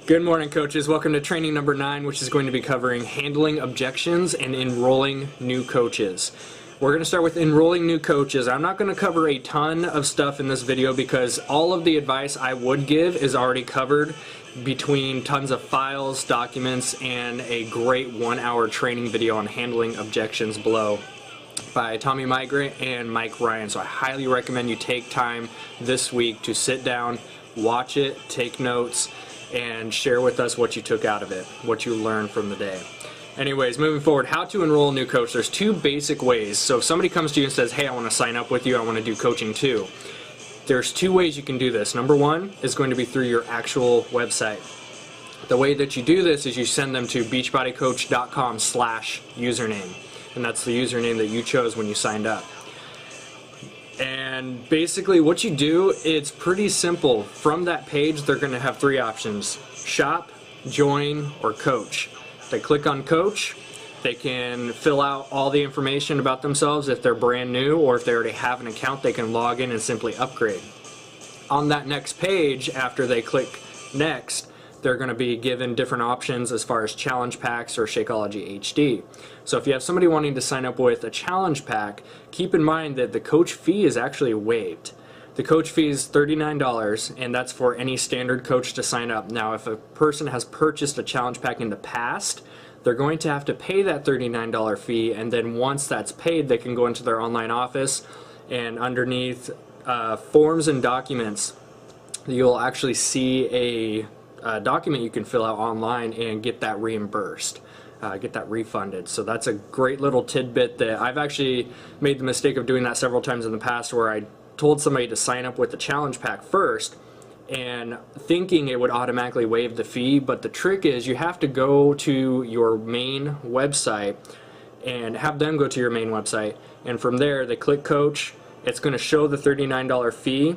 Good morning, coaches. Welcome to training number 9, which is going to be covering handling objections and enrolling new coaches. We're going to start with enrolling new coaches. I'm not going to cover a ton of stuff in this video because all of the advice I would give is already covered between tons of files, documents, and a great 1-hour training video on handling objections below by Tommy Migrant and Mike Ryan. So I highly recommend you take time this week to sit down, watch it, take notes, and share with us what you took out of it, what you learned from the day. Anyways, moving forward, how to enroll a new coach. There's 2 basic ways. So if somebody comes to you and says, hey, I want to sign up with you, I want to do coaching too. There's 2 ways you can do this. Number 1 is going to be through your actual website. The way that you do this is you send them to beachbodycoach.com/username. And that's the username that you chose when you signed up. And basically what you do, it's pretty simple. From that page, they're going to have 3 options: shop, join, or coach. They click on coach, they can fill out all the information about themselves if they're brand new, or if they already have an account, they can log in and simply upgrade. On that next page, after they click next, they're going to be given different options as far as challenge packs or Shakeology HD. So if you have somebody wanting to sign up with a challenge pack, keep in mind that the coach fee is actually waived. The coach fee is $39, and that's for any standard coach to sign up. Now, if a person has purchased a challenge pack in the past, they're going to have to pay that $39 fee, and then once that's paid, they can go into their online office, and underneath forms and documents, you'll actually see a document you can fill out online and get that reimbursed, get that refunded. So that's a great little tidbit that I've actually made the mistake of doing that several times in the past, where I told somebody to sign up with the challenge pack first and thinking it would automatically waive the fee, but the trick is you have to go to your main website and have them go to your main website, and from there they click coach. It's going to show the $39 fee.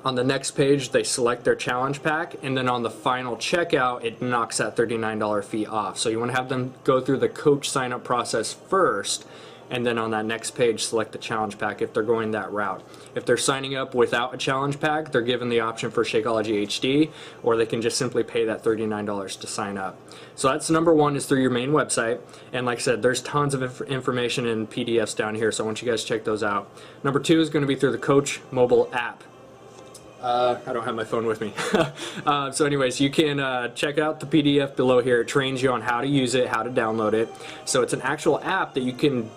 On the next page, they select their challenge pack, and then on the final checkout, it knocks that $39 fee off. So you want to have them go through the coach sign-up process first, and then on that next page, select the challenge pack if they're going that route. If they're signing up without a challenge pack, they're given the option for Shakeology HD, or they can just simply pay that $39 to sign up. So that's number 1, is through your main website. And like I said, there's tons of information in PDFs down here, so I want you guys to check those out. Number 2 is going to be through the Coach mobile app. I don't have my phone with me. So anyways, you can check out the PDF below here. It trains you on how to use it, how to download it. So it's an actual app that you can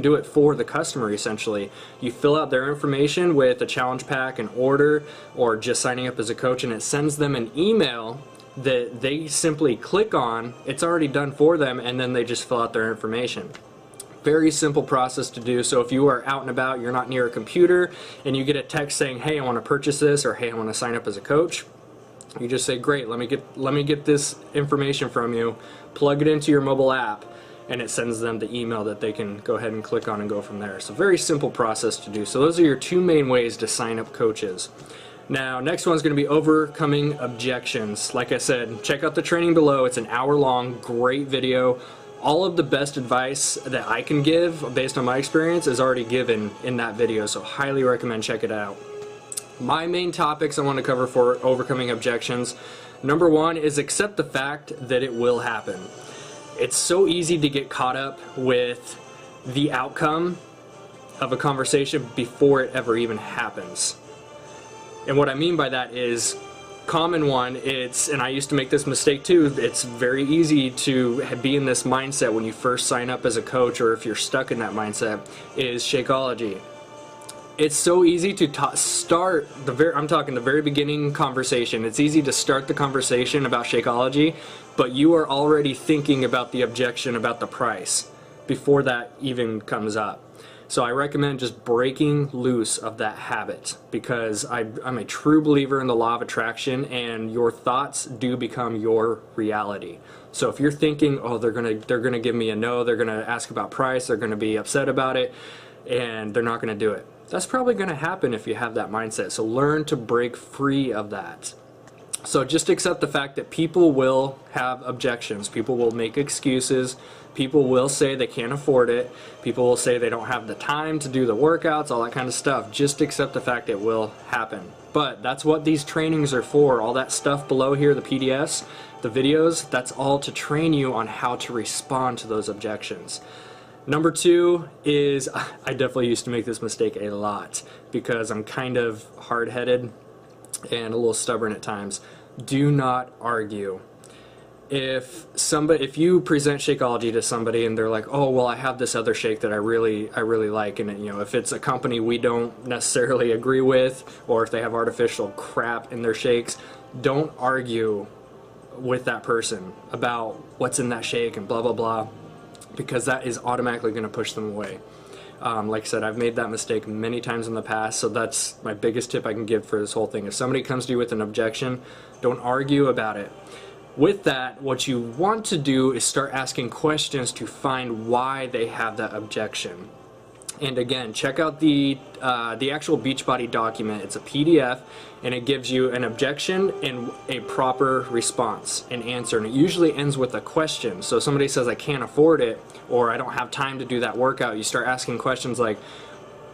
do it for the customer, essentially. You fill out their information with a challenge pack, an order, or just signing up as a coach, and it sends them an email that they simply click on. It's already done for them, and then they just fill out their information. Very simple process to do. So if you are out and about, you're not near a computer, and you get a text saying, hey, I want to purchase this, or hey, I want to sign up as a coach, you just say, great, let me get this information from you, plug it into your mobile app, and it sends them the email that they can go ahead and click on and go from there. So very simple process to do. So those are your 2 main ways to sign up coaches. Now, next one's going to be overcoming objections. Like I said, check out the training below. It's an hour-long, great video. All of the best advice that I can give based on my experience is already given in that video, so highly recommend check it out. My main topics I want to cover for overcoming objections. Number 1 is accept the fact that it will happen. It's so easy to get caught up with the outcome of a conversation before it ever even happens. And what I mean by that is, common one, and I used to make this mistake too, it's very easy to be in this mindset when you first sign up as a coach, or if you're stuck in that mindset, is Shakeology. It's so easy to start I'm talking the very beginning conversation. It's easy to start the conversation about Shakeology, but you are already thinking about the objection about the price before that even comes up. So I recommend just breaking loose of that habit, because I'm a true believer in the law of attraction, and your thoughts do become your reality. So if you're thinking, oh, they're gonna give me a no, they're gonna ask about price, they're gonna be upset about it, and they're not gonna do it, that's probably gonna happen if you have that mindset. So learn to break free of that. So just accept the fact that people will have objections. People will make excuses. People will say they can't afford it. People will say they don't have the time to do the workouts, all that kind of stuff. Just accept the fact it will happen. But that's what these trainings are for. All that stuff below here, the PDFs, the videos, that's all to train you on how to respond to those objections. Number two is, I definitely used to make this mistake a lot because I'm kind of hard-headed and a little stubborn at times. Do not argue. If you present Shakeology to somebody and they're like, oh well, I have this other shake that I really like, and if it's a company we don't necessarily agree with, or if they have artificial crap in their shakes, don't argue with that person about what's in that shake and blah blah blah, because that is automatically going to push them away. Like I said, I've made that mistake many times in the past, so that's my biggest tip I can give for this whole thing. If somebody comes to you with an objection, don't argue about it. With that, what you want to do is start asking questions to find why they have that objection. And again, check out the actual Beachbody document. It's a PDF, and it gives you an objection and a proper response, an answer, and it usually ends with a question. So if somebody says I can't afford it, or I don't have time to do that workout, you start asking questions like,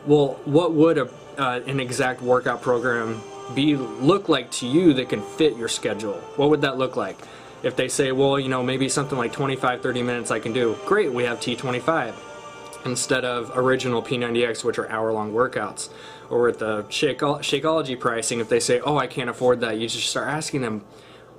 well, what would an exact workout program look like to you that can fit your schedule? What would that look like? If they say, well, maybe something like 25-30 minutes I can do, great, we have T25 instead of original P90X, which are hour-long workouts. Or with the Shakeology pricing, if they say, oh, I can't afford that, you just start asking them,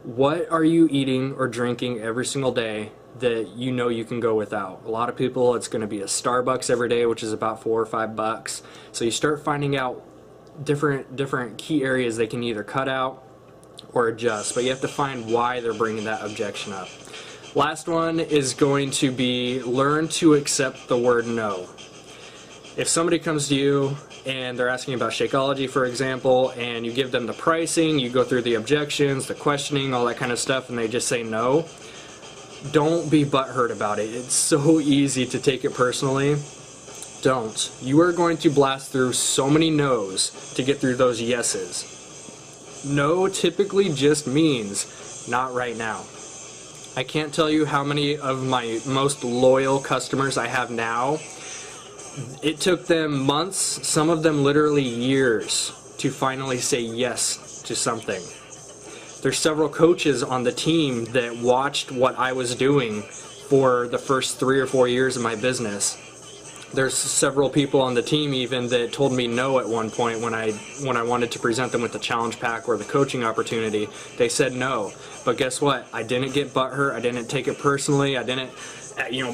what are you eating or drinking every single day that you can go without? A lot of people, it's going to be a Starbucks every day, which is about $4 or $5. So you start finding out different key areas they can either cut out or adjust, but you have to find why they're bringing that objection up. Last one is going to be learn to accept the word no. If somebody comes to you and they're asking about Shakeology, for example, and you give them the pricing, you go through the objections, the questioning, all that kind of stuff, and they just say no, don't be butthurt about it. It's so easy to take it personally. Don't. You are going to blast through so many no's to get through those yeses. No typically just means not right now. I can't tell you how many of my most loyal customers I have now. It took them months, some of them literally years, to finally say yes to something. There's several coaches on the team that watched what I was doing for the first 3 or 4 years of my business. There's several people on the team even that told me no at one point when I wanted to present them with the challenge pack or the coaching opportunity. They said no. But guess what? I didn't get butthurt. I didn't take it personally. I didn't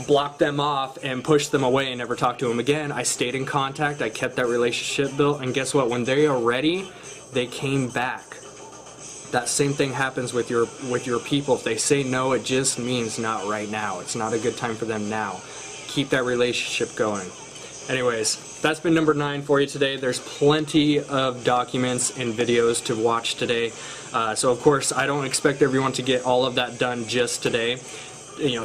block them off and push them away and never talk to them again. I stayed in contact. I kept that relationship built, and guess what? When they are ready, they came back. That same thing happens with your people. If they say no, it just means not right now. It's not a good time for them now. Keep that relationship going. Anyways, that's been number 9 for you today. There's plenty of documents and videos to watch today. So of course, I don't expect everyone to get all of that done just today.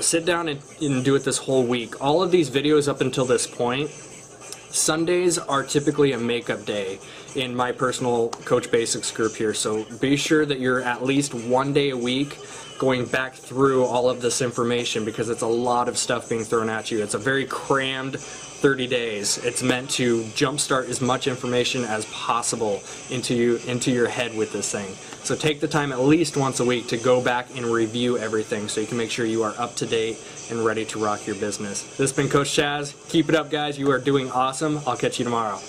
Sit down and do it this whole week. All of these videos up until this point, Sundays are typically a makeup day in my personal Coach Basics group here. So be sure that you're at least 1 day a week going back through all of this information, because it's a lot of stuff being thrown at you. It's a very crammed 30 days. It's meant to jumpstart as much information as possible into your head with this thing. So take the time at least once a week to go back and review everything so you can make sure you are up to date and ready to rock your business. This has been Coach Chaz. Keep it up, guys. You are doing awesome. I'll catch you tomorrow.